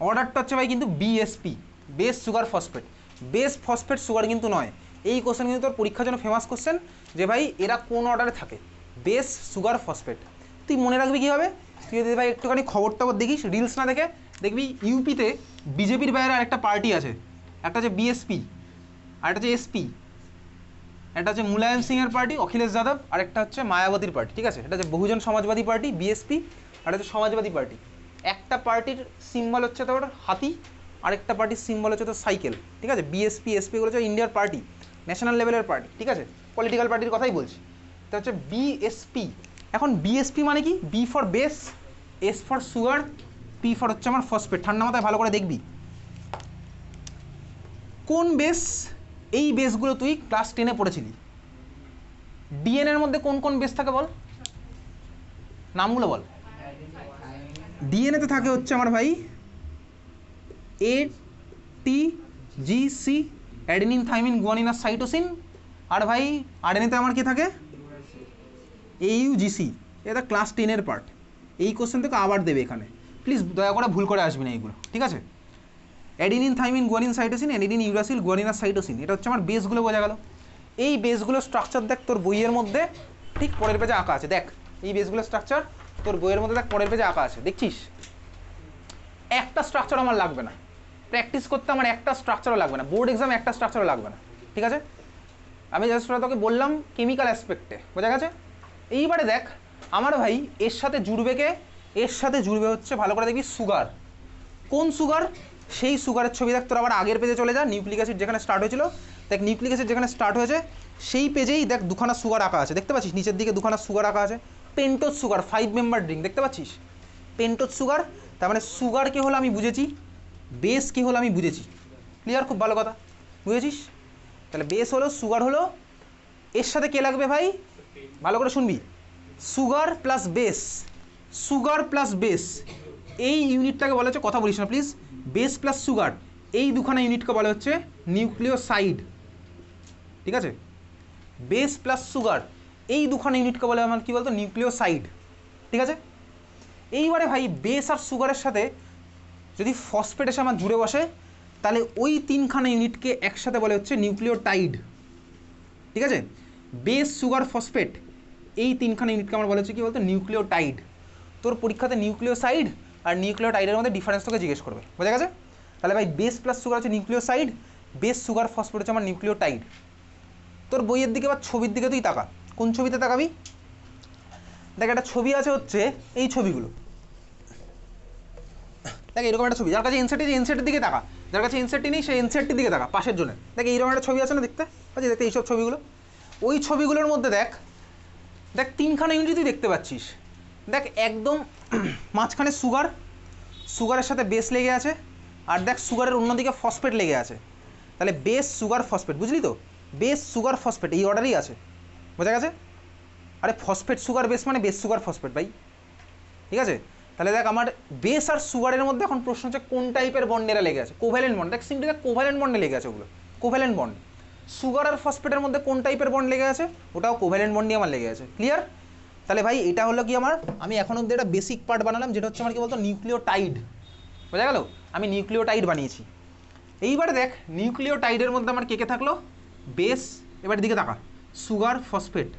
অর্ডারটা হচ্ছে ভাই কিন্তু BSP, base, sugar, phosphate. Base, phosphate, sugar কিন্তু নয়। এই কোশ্চেন কিন্তু তোর পরীক্ষার জন্য ফেমাস কোশ্চেন, যে ভাই এরা কোন অর্ডারে থাকে, বেস, সুগার, ফসফেট। তুই মনে রাখবি কীভাবে? তুই যদি ভাই একটুখানি খবর টবর দেখিস, রিলস না দেখে, দেখবি ইউপিতে বিজেপির বাইরে আরেকটা পার্টি আছে, একটা হচ্ছে বিএসপি, আর একটা হচ্ছে এসপি, একটা হচ্ছে মুলায়ম সিংয়ের পার্টি, অখিলেশ যাদব, আর একটা হচ্ছে মায়াবতীর পার্টি, ঠিক আছে? এটা হচ্ছে বহুজন সমাজবাদী পার্টি বিএসপি, আর হচ্ছে সমাজবাদী পার্টি। একটা পার্টির সিম্বল হচ্ছে তোর হাতি, আরেকটা পার্টির সিম্বল হচ্ছে তোর সাইকেল, ঠিক আছে? বিএসপি, এসপি এগুলো হচ্ছে ইন্ডিয়ার পার্টি, ন্যাশনাল লেভেলের পার্টি, ঠিক আছে? পলিটিক্যাল পার্টির কথাই বলছি। এটা হচ্ছে বিএসপি। এখন বিএসপি মানে কি? B for base, S for sugar, P for হচ্ছে আমার ফসফেট। ঠান্ডা মাথায় ভালো করে দেখবি কোন বেস, এই বেসগুলো তুই ক্লাস 10 পড়েছিলি। ডিএনএর মধ্যে কোন কোন বেস থাকে বল, নামগুলো বল। ডিএনএতে থাকে হচ্ছে আমার ভাই A T G C, adenine, thymine, guanine আর সাইটোসিন। আর ভাই আরএনএতে আমার কি থাকে? AUGC। এটা ক্লাস 10 পার্ট। এই কোশ্চেন থেকে আবার দেবে এখানে, প্লিজ দয়া করে ভুল করে আসবি না এইগুলো, ঠিক আছে? Adenine, thymine, guanine, cytosine, adenine, uracil, guanine আর সাইটোসিন, এটা হচ্ছে আমার বেসগুলো, বোঝা গেল? এই বেসগুলো স্ট্রাকচার দেখ তোর বইয়ের মধ্যে ঠিক পরের পেজে আঁকা আছে। দেখ এই বেসগুলো স্ট্রাকচার তোর বইয়ের মধ্যে দেখ পরের পেজে আঁকা আছে, দেখছিস? একটা স্ট্রাকচার আমার লাগবে না, প্র্যাকটিস করতে আমার একটা স্ট্রাকচারও লাগবে না, বোর্ড এক্সামে একটা স্ট্রাকচারও লাগবে না, ঠিক আছে? আমি জাস্ট তোকে বললাম কেমিক্যাল অ্যাসপেক্টে, বোঝা গেছে? এইবারে দেখ আমার ভাই এর সাথে জুড়বে কে? এর সাথে জুড়বে হচ্ছে, ভালো করে দেখবি, সুগার। কোন সুগার? সেই সুগারের ছবি দেখ তোর আবার আগের পেজে চলে যা, নিউক্লিক অ্যাসিড যেখানে স্টার্ট হয়েছিল, দেখ নিউক্লিক অ্যাসিড যেখানে স্টার্ট হয়েছে সেই পেজেই দেখ দুখানা সুগার আঁকা আছে, দেখতে পাচ্ছিস? নিচের দিকে দুখানা সুগার আঁকা আছে, পেন্টোজ সুগার, 5 মেম্বার ড্রিঙ্ক, দেখতে পাচ্ছিস? পেন্টোজ সুগার, তার মানে সুগার কে হলো আমি বুঝেছি, বেস কে হলো আমি বুঝেছি। ক্লিয়ার? খুব ভালো কথা, বুঝেছিস? তাহলে বেস হলো, সুগার হলো, এর সাথে কে লাগবে ভাই, ভালো করে শুনবি, sugar plus base, sugar plus base, এই ইউনিটটাকে বলা হচ্ছে, কথা বলিস না প্লিজ, বেস প্লাস সুগার, এই দুখানা ইউনিটকে বলা হচ্ছে নিউক্লিওসাইড। ঠিক আছে? বেস প্লাস সুগার এই দুখানা ইউনিটকে বলে আমার কী বলতো, নিউক্লিওসাইড। ঠিক আছে? এইবারে ভাই বেস আর সুগারের সাথে যদি ফসফেট এসে আমার জুড়ে বসে, তাহলে ওই তিনখানা ইউনিটকে একসাথে বলে হচ্ছে নিউক্লিওটাইড। ঠিক আছে? বেস, সুগার, ফসফেট এই তিনখানা ইউনিটকে আমরা বলা হচ্ছে কী বলতো, নিউক্লিওটাইড। তোর পরীক্ষাতে নিউক্লিওসাইড আর নিউক্লিওটাইডের মধ্যে ডিফারেন্স তোকে জিজ্ঞেস করবে, বোঝা গেছে? তাহলে ভাই বেস প্লাস সুগার হচ্ছে নিউক্লিওসাইড, বেস, সুগার, ফসফেট হচ্ছে আমার নিউক্লিওটাইড। তোর বইয়ের দিকে বা ছবির দিকে তুই তাকা, কোন ছবিতে তাকাবি? দেখ একটা ছবি আছে হচ্ছে এই ছবিগুলো, দেখ এরকম একটা ছবি, যার কাছে এনসিআরটি, এনসিআরটির দিকে তাকা, যার কাছে এনসিআরটি নেই সেই এনসিআরটির দিকে তাকা, পাশের জন্য দেখ এইরকম একটা ছবি আছে না, দেখতে আচ্ছা, দেখতে এইসব ছবিগুলো, ওই ছবিগুলোর মধ্যে দেখ, দেখ তিনখানা ইউনিট তুই দেখতে পাচ্ছিস। দেখ একদম মাঝখানে সুগার, সুগারের সাথে বেস লেগে আছে, আর দেখ সুগারের অন্যদিকে ফসফেট লেগে আছে। তাহলে বেস, সুগার, ফসফেট, বুঝলি তো? বেস, সুগার, ফসফেট এই অর্ডারই আছে, বোঝা গেছে? আরে ফসফেট সুগার বেস মানে বেস, সুগার, ফসফেট ভাই। ঠিক আছে? তাহলে দেখ আমার বেস আর সুগারের মধ্যে এখন প্রশ্ন হচ্ছে কোন টাইপের বন্ডেরা লেগে আছে, কোভ্যালেন্ট বন্ড। দেখ সিম্পলি দেখ কোভ্যালেন্ট বন্ডে লেগে আছে ওগুলো, কোভ্যালেন্ট বন্ড। সুগার আর ফসফেটের মধ্যে কোন টাইপের বন্ড লেগে আছে, ওটাও কোভ্যালেন্ট বন্ডই আমার লেগে আছে। ক্লিয়ার? তাহলে ভাই এটা হলো কি আমার, আমি এখন অব্দি একটা বেসিক পার্ট বানালাম, যেটা হচ্ছে আমার কি বলতো, নিউক্লিওটাইড। বোঝা গেল? আমি নিউক্লিওটাইড বানিয়েছি। এইবারে দেখ নিউক্লিওটাইডের মধ্যে আমার কে কে থাকলো, বেস, এবার দিকে তাকা, সুগার, ফসফেট,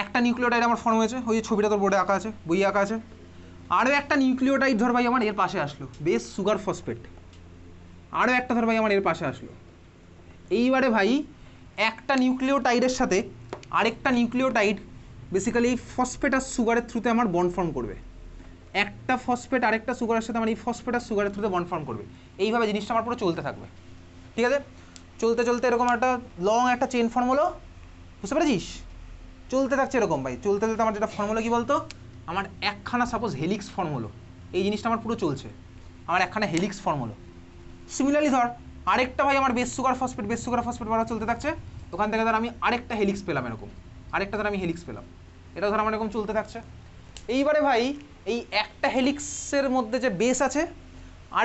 একটা নিউক্লিওটাইড আমার ফর্ম হয়েছে, ওই ছবিটা তোর বোর্ডে আঁকা আছে, বইয়ে আঁকা আছে। আরও একটা নিউক্লিওটাইড ধর ভাই আমার এর পাশে আসলো, বেস, সুগার, ফসফেট, আরও একটা ধর ভাই আমার এর পাশে আসলো। এইবারে ভাই একটা নিউক্লিওটাইডের সাথে আরেকটা নিউক্লিওটাইড বেসিক্যালি ফসফেট আর সুগারের থ্রুতে আমার বন্ড ফর্ম করবে। একটা ফসফেট আরেকটা সুগারের সাথে আমার এই ফসফেট আর সুগারের থ্রুতে বন্ড ফর্ম করবে। এইভাবে জিনিসটা আমার পুরো চলতে থাকবে। ঠিক আছে? চলতে চলতে এরকম একটা লং একটা চেন ফর্ম হলো, বুঝতে পেরেছিস? চলতে থাকছে এরকম ভাই, চলতে চলতে আমার যেটা ফর্ম হলো কী বলতো, আমার একখানা সাপোজ হেলিক্স ফর্ম হলো, এই জিনিসটা আমার পুরো চলছে, আমার একখানা হেলিক্স ফর্ম হলো। সিমিলারলি ধর আরেকটা ভাই আমার base, sugar, phosphate, base, sugar, phosphate বাড়া চলতে থাকছে, ওখান থেকে ধর আমি আরেকটা হেলিক্স পেলাম, এরকম আরেকটা ধর আমি হেলিক্স পেলাম, এটা ধর আমার এরকম চলতে থাকছে। এইবারে ভাই এই একটা হেলিক্সের মধ্যে যে বেস আছে